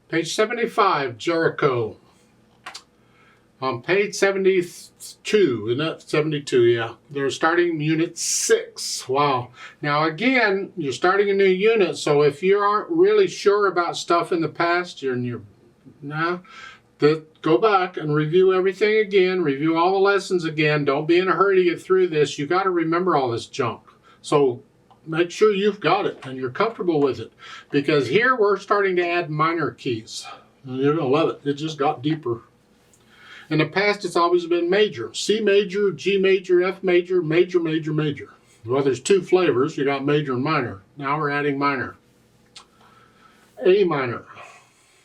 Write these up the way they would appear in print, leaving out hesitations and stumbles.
Page 75, Jericho. On page 72, isn't that 72? Yeah. They're starting unit 6. Wow. Now again, you're starting a new unit, so if you aren't really sure about stuff in the past, go back and review everything again, review all the lessons again. Don't be in a hurry to get through this. You got to remember all this junk. So make sure you've got it and you're comfortable with it, because here we're starting to add minor keys. And you're going to love it. It just got deeper. In the past, it's always been major. C major, G major, F major, major, major, major. Well, there's 2 flavors. You got major and minor. Now we're adding minor. A minor.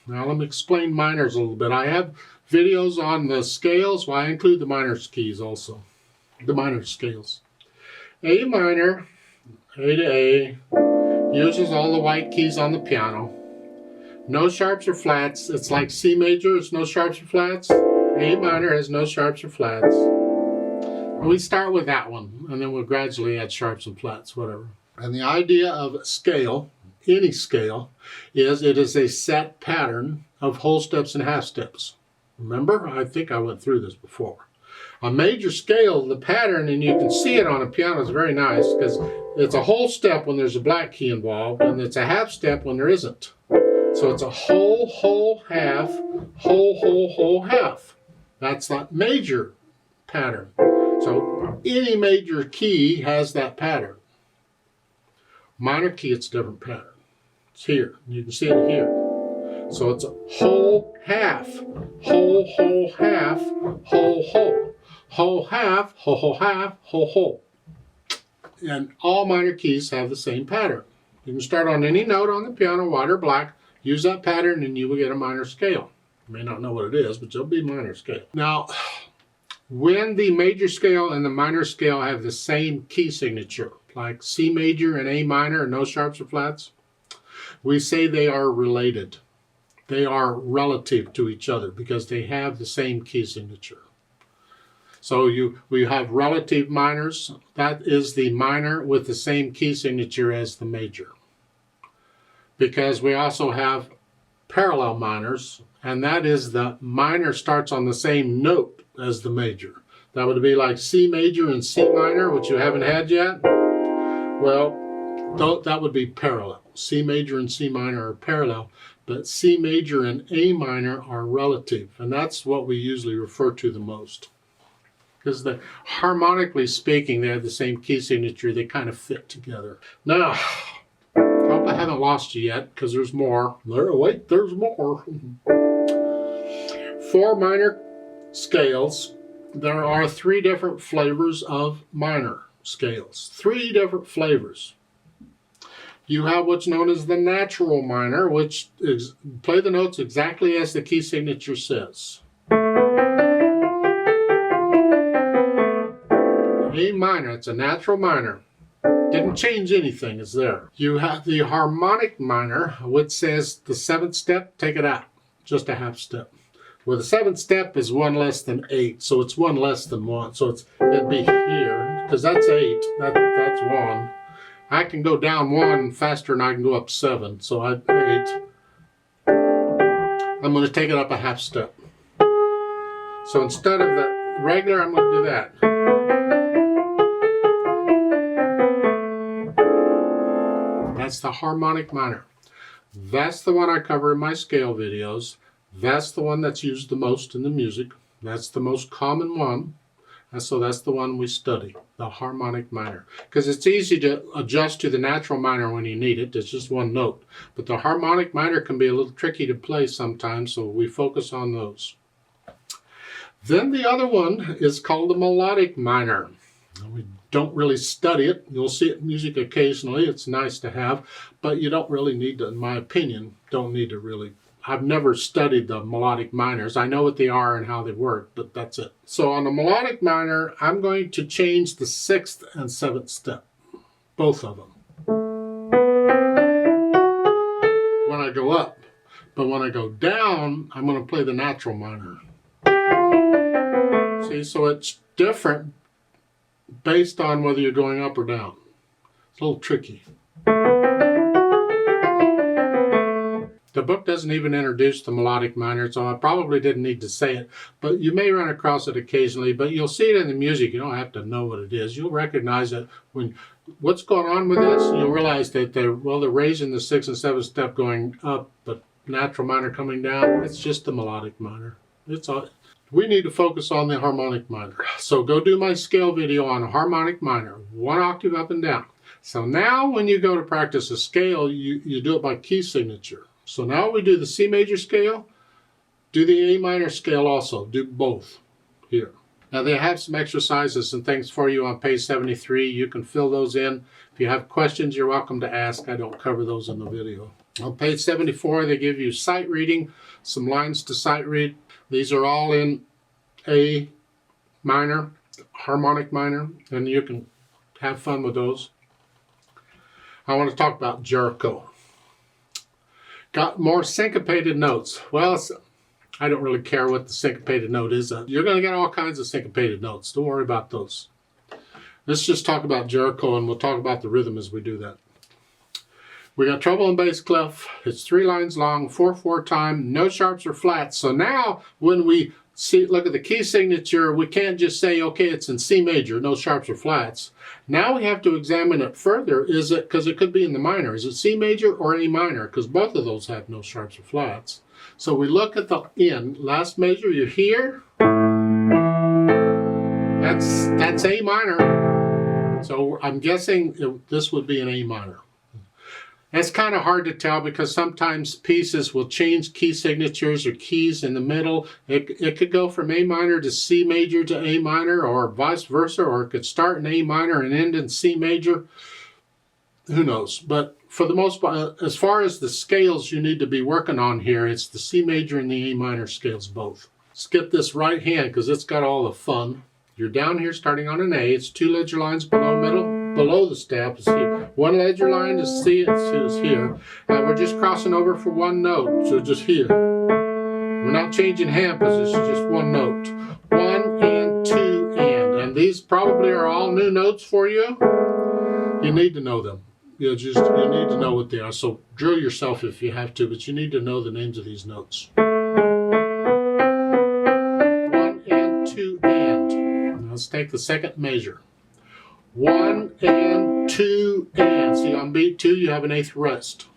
Now let me explain minors a little bit. I have videos on the scales. Well, I include the minor keys also. The minor scales. A minor, A to A, uses all the white keys on the piano. No sharps or flats. It's like C major, it's no sharps or flats. A minor has no sharps or flats. We start with that one, and then we'll gradually add sharps and flats, whatever. And the idea of scale, any scale, is it is a set pattern of whole steps and half steps. Remember? I think I went through this before. A major scale, the pattern, and you can see it on a piano, is very nice because it's a whole step when there's a black key involved, and it's a half step when there isn't. So it's a whole, whole, half, whole, whole, whole, half. That's that major pattern. So any major key has that pattern. Minor key, it's a different pattern. It's here. You can see it here. So it's a whole, half, whole, whole, half, whole, whole. Whole, half, whole, whole, half, whole, whole. And all minor keys have the same pattern. You can start on any note on the piano, white or black, use that pattern, and you will get a minor scale. You may not know what it is, but it'll be a minor scale. Now, when the major scale and the minor scale have the same key signature, like C major and A minor, no sharps or flats, we say they are related. They are relative to each other because they have the same key signature. So we have relative minors. That is the minor with the same key signature as the major. Because we also have parallel minors, and that is the minor starts on the same note as the major. That would be like C major and C minor, which you haven't had yet. Well, that would be parallel. C major and C minor are parallel, but C major and A minor are relative, and that's what we usually refer to the most. Because harmonically speaking, they have the same key signature. They kind of fit together. Now, hope I haven't lost you yet, because there's more. Wait, there's more. 4 minor scales. There are 3 different flavors of minor scales. 3 different flavors. You have what's known as the natural minor, which is play the notes exactly as the key signature says. A minor, it's a natural minor. Didn't change anything, it's there. You have the harmonic minor, which says the 7th step, take it out. Just a half step. Well, the 7th step is 1 less than 8, so it's 1 less than 1. So it'd be here, because that's 8, that's 1. I can go down 1 faster than I can go up 7, so 8. I'm going to take it up a half step. So instead of the regular, I'm going to do that. That's the harmonic minor. That's the one I cover in my scale videos. That's the one that's used the most in the music. That's the most common one. And so that's the one we study, the harmonic minor. Because it's easy to adjust to the natural minor when you need it. It's just 1 note. But the harmonic minor can be a little tricky to play sometimes, so we focus on those. Then the other one is called the melodic minor. We don't really study it. You'll see it in music occasionally. It's nice to have, but you don't really need to, in my opinion, don't need to really. I've never studied the melodic minors. I know what they are and how they work, but that's it. So on the melodic minor, I'm going to change the 6th and 7th step, both of them, when I go up. But when I go down, I'm going to play the natural minor. See, so it's different based on whether you're going up or down. It's a little tricky. The book doesn't even introduce the melodic minor, so I probably didn't need to say it, but you may run across it occasionally, but you'll see it in the music. You don't have to know what it is. You'll recognize it when what's going on with this. You'll realize that they're raising the 6th and 7th step going up, but natural minor coming down. It's just the melodic minor. It's all. We need to focus on the harmonic minor. So go do my scale video on a harmonic minor, 1 octave up and down. So now when you go to practice a scale, you do it by key signature. So now we do the C major scale, do the A minor scale also, do both here. Now they have some exercises and things for you on page 73. You can fill those in. If you have questions, you're welcome to ask. I don't cover those in the video. On page 74, they give you sight reading, some lines to sight read. These are all in A minor, harmonic minor, and you can have fun with those. I want to talk about Jericho. Got more syncopated notes. Well, I don't really care what the syncopated note is. You're going to get all kinds of syncopated notes. Don't worry about those. Let's just talk about Jericho, and we'll talk about the rhythm as we do that. We got treble and bass clef. It's 3 lines long, 4/4 time, no sharps or flats. So now when we look at the key signature, we can't just say, okay, it's in C major, no sharps or flats. Now we have to examine it further. Is it, because it could be in the minor, is it C major or A minor? Because both of those have no sharps or flats. So we look at the last measure, you hear? That's A minor. So I'm guessing this would be an A minor. That's kind of hard to tell because sometimes pieces will change key signatures or keys in the middle. It could go from A minor to C major to A minor, or vice versa, or it could start in A minor and end in C major. Who knows? But for the most part, as far as the scales you need to be working on here, it's the C major and the A minor scales both. Skip this right hand because it's got all the fun. You're down here starting on an A. It's 2 ledger lines below middle. Below the step is here. 1 ledger line is C and C is here. And we're just crossing over for 1 note, so just here. We're not changing hand position, just 1 note. 1 and 2 and these probably are all new notes for you. You need to know them. You need to know what they are. So drill yourself if you have to, but you need to know the names of these notes. 1 and 2 and. Now let's take the second measure. 1 and 2 and. See, on beat 2 you have an 8th rest.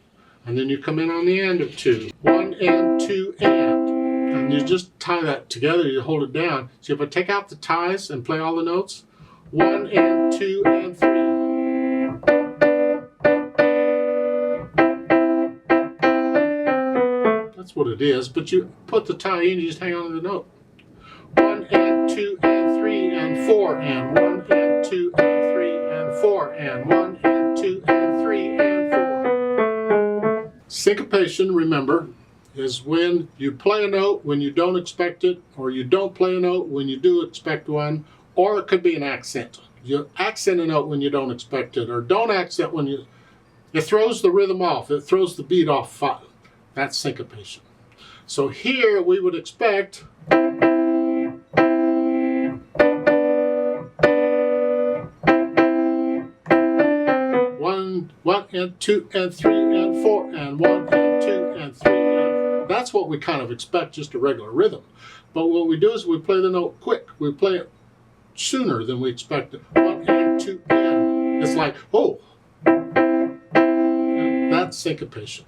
And then you come in on the end of 2. 1 and 2 and you just tie that together, you hold it down. So if I take out the ties and play all the notes, 1 and 2 and 3. That's what it is, but you put the tie in, you just hang on to the note. 1 and 2 and 3 and 4 and 1 and 2 and 3 and 4 and 1 and 2 and 3 and 4. Syncopation, remember, is when you play a note when you don't expect it, or you don't play a note when you do expect one, or it could be an accent. You accent a note when you don't expect it, or don't accent when you... It throws the rhythm off. It throws the beat off. That's syncopation. So here we would expect... 1 and 2 and 3 and 4 and 1 and 2 and 3 and... That's what we kind of expect, just a regular rhythm. But what we do is we play the note quick. We play it sooner than we expect it. 1 and 2 and. It's like, oh. And that's syncopation.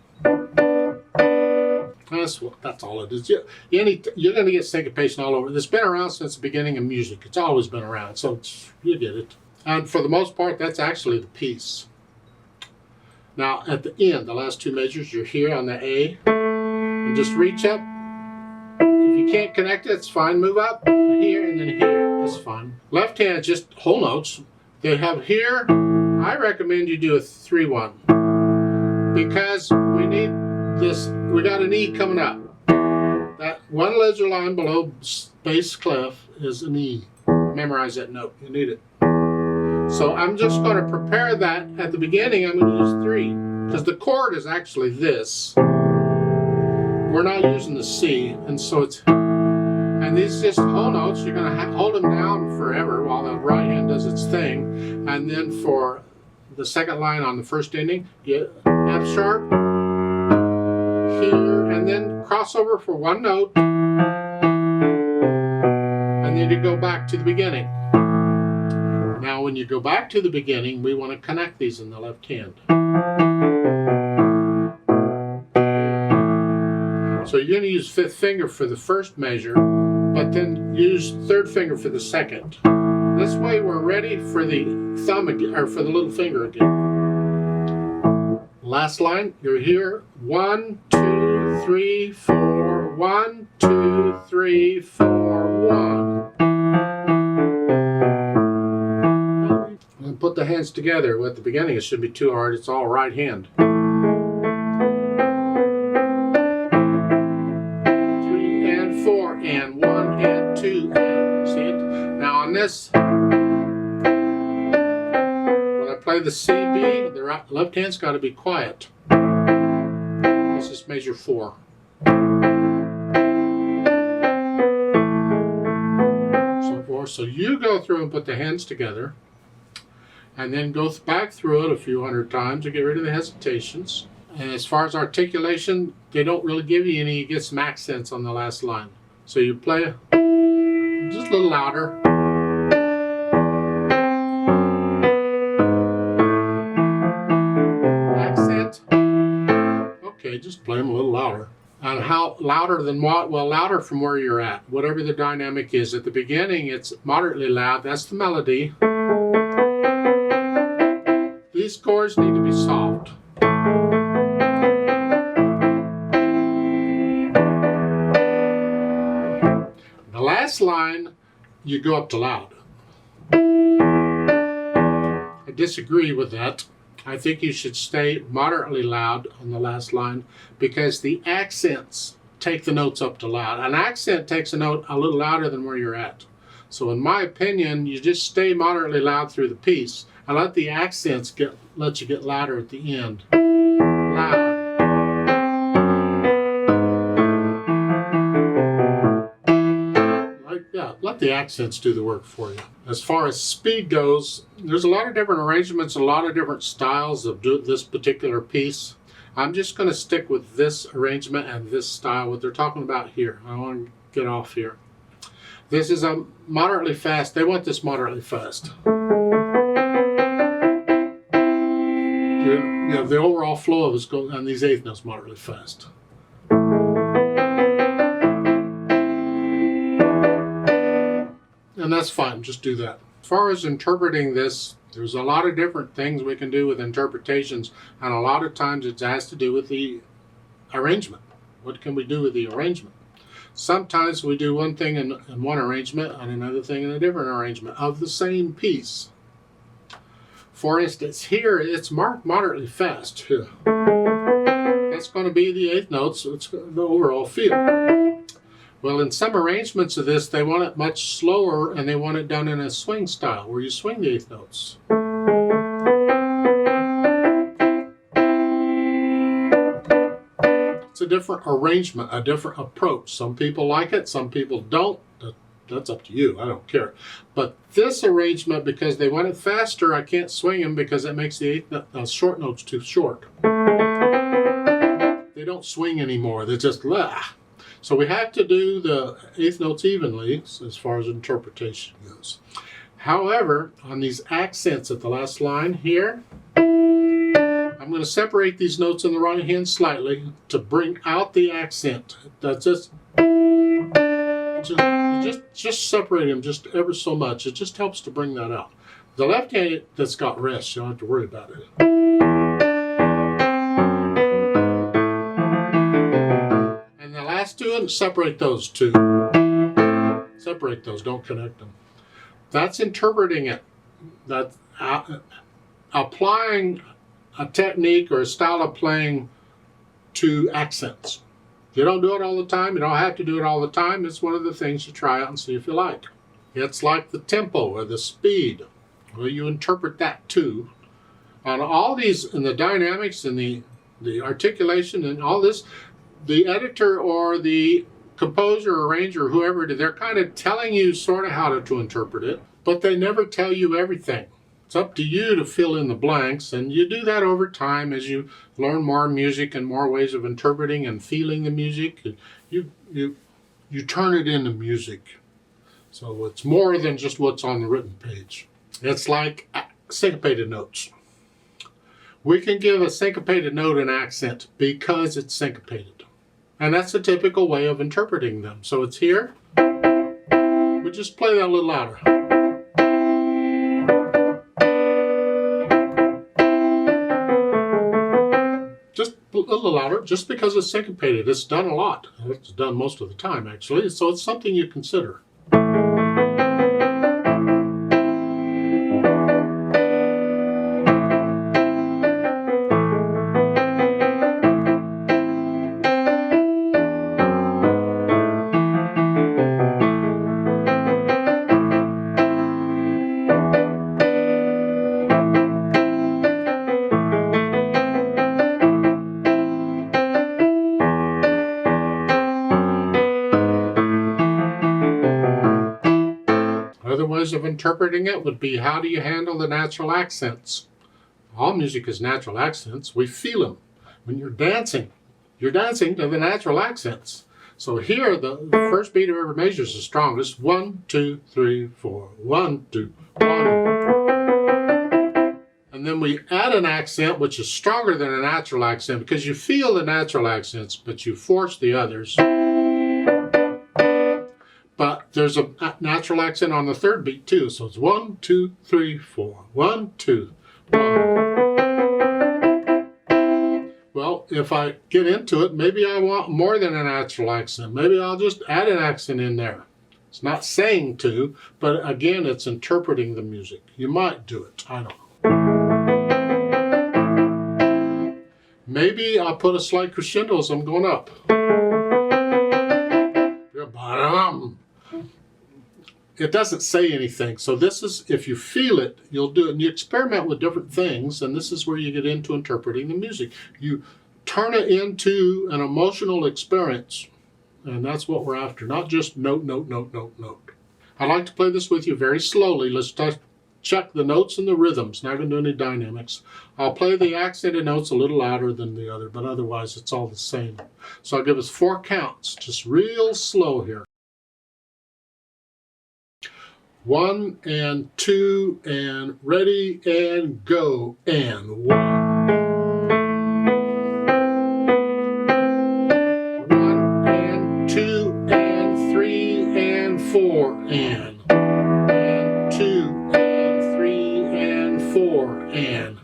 That's all it is. You're going to get syncopation all over. It's been around since the beginning of music. It's always been around, so you get it. And for the most part, that's actually the piece. Now, at the end, the last 2 measures, you're here on the A, and just reach up. If you can't connect it, it's fine. Move up here and then here. That's fine. Left hand, just whole notes. They have here. I recommend you do a 3-1 because we need this. We got an E coming up. That 1 ledger line below bass clef is an E. Memorize that note. You need it. So I'm just going to prepare that at the beginning. I'm going to use 3 because the chord is actually this. We're not using the C, and so it's, and these just whole notes. You're going to hold them down forever while the right hand does its thing, and then for the second line on the first ending, you F sharp, here, and then cross over for one note, and then you go back to the beginning. Now when you go back to the beginning, we want to connect these in the left hand. So you're going to use fifth finger for the first measure, but then use third finger for the second. This way we're ready for the thumb again, or for the little finger again. Last line, you're here. 1, 2, 3, 4. 1, 2, 3, 4, 1. And put the hands together. At the beginning, it shouldn't be too hard. It's all right hand. 3 and 4 and 1 and 2 and see it? Now on this, play the C, B, the left hand's got to be quiet. This is measure 4. So forth. So you go through and put the hands together, and then go back through it a few hundred times to get rid of the hesitations. And as far as articulation, they don't really give you any. You get some accents on the last line. So you play just a little louder. Okay, just play them a little louder. And how louder than what? Well, louder from where you're at. Whatever the dynamic is. At the beginning, it's moderately loud. That's the melody. These chords need to be soft. The last line, you go up to loud. I disagree with that. I think you should stay moderately loud on the last line because the accents take the notes up to loud. An accent takes a note a little louder than where you're at. So in my opinion, you just stay moderately loud through the piece and let the accents let you get louder at the end. Loud. Let the accents do the work for you. As far as speed goes, there's a lot of different arrangements, a lot of different styles of this particular piece. I'm just going to stick with this arrangement and this style, what they're talking about here. I want to get off here. This is a moderately fast. They want this moderately fast. The overall flow of it going on these eighth notes moderately fast. And that's fine, just do that. As far as interpreting this, there's a lot of different things we can do with interpretations, and a lot of times it has to do with the arrangement. What can we do with the arrangement? Sometimes we do one thing in one arrangement and another thing in a different arrangement of the same piece. For instance, here it's marked moderately fast. That's going to be the eighth notes, so it's the overall feel. Well, in some arrangements of this, they want it much slower and they want it done in a swing style where you swing the eighth notes. It's a different arrangement, a different approach. Some people like it, some people don't. That's up to you. I don't care. But this arrangement, because they want it faster, I can't swing them because it makes the short notes too short. They don't swing anymore. They're just So we have to do the eighth notes evenly as far as interpretation goes. However, on these accents at the last line here, I'm going to separate these notes in the right hand slightly to bring out the accent. That's just separate them just ever so much. It just helps to bring that out. The left hand that's got rest, you don't have to worry about it. Last two, and separate those two. Separate those, don't connect them. That's interpreting it. That's applying a technique or a style of playing to accents. You don't do it all the time. You don't have to do it all the time. It's one of the things you try out and see if you like. It's like the tempo or the speed. Well, you interpret that too. On all these, and the dynamics and the articulation and all this, the editor or the composer or arranger, whoever, they're kind of telling you sort of how to interpret it, but they never tell you everything. It's up to you to fill in the blanks, and you do that over time as you learn more music and more ways of interpreting and feeling the music. You turn it into music. So it's more than just what's on the written page. It's like syncopated notes. We can give a syncopated note an accent because it's syncopated. And that's the typical way of interpreting them. So it's here. We just play that a little louder. Just a little louder, just because it's syncopated. It's done a lot. It's done most of the time, actually. So it's something you consider. Other ways of interpreting it would be, how do you handle the natural accents? All music is natural accents. We feel them. When you're dancing to the natural accents. So here, the first beat of every measure is the strongest. 1, 2, 3, 4. 1, 2, 1. And then we add an accent which is stronger than a natural accent, because you feel the natural accents, but you force the others. But there's a natural accent on the third beat too. So it's 1, 2, 3, 4. 1, 2, 1. Well, if I get into it, maybe I want more than a natural accent. Maybe I'll just add an accent in there. It's not saying to, but again, it's interpreting the music. You might do it. I don't know. Maybe I'll put a slight crescendo as I'm going up. It doesn't say anything. So this is, if you feel it, you'll do it. And you experiment with different things, and this is where you get into interpreting the music. You turn it into an emotional experience, and that's what we're after. Not just note, note, note, note, note. I'd like to play this with you very slowly. Let's check the notes and the rhythms. Not going to do any dynamics. I'll play the accented notes a little louder than the other, but otherwise it's all the same. So I'll give us 4 counts, just real slow here. 1 and 2 and ready and go, and 1. 1 and 2 and 3 and 4 and 2 and 3 and 4 and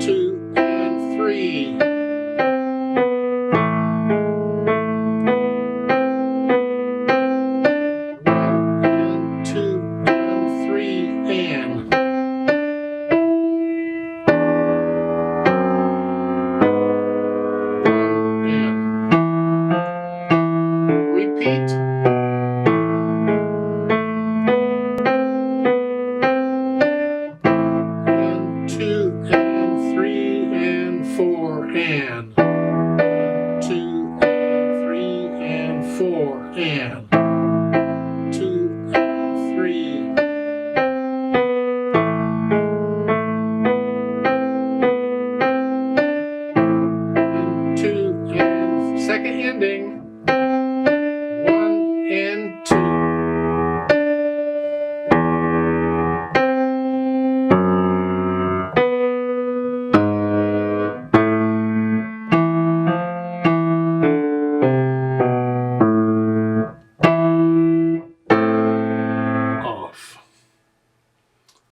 2 and 3. Second ending.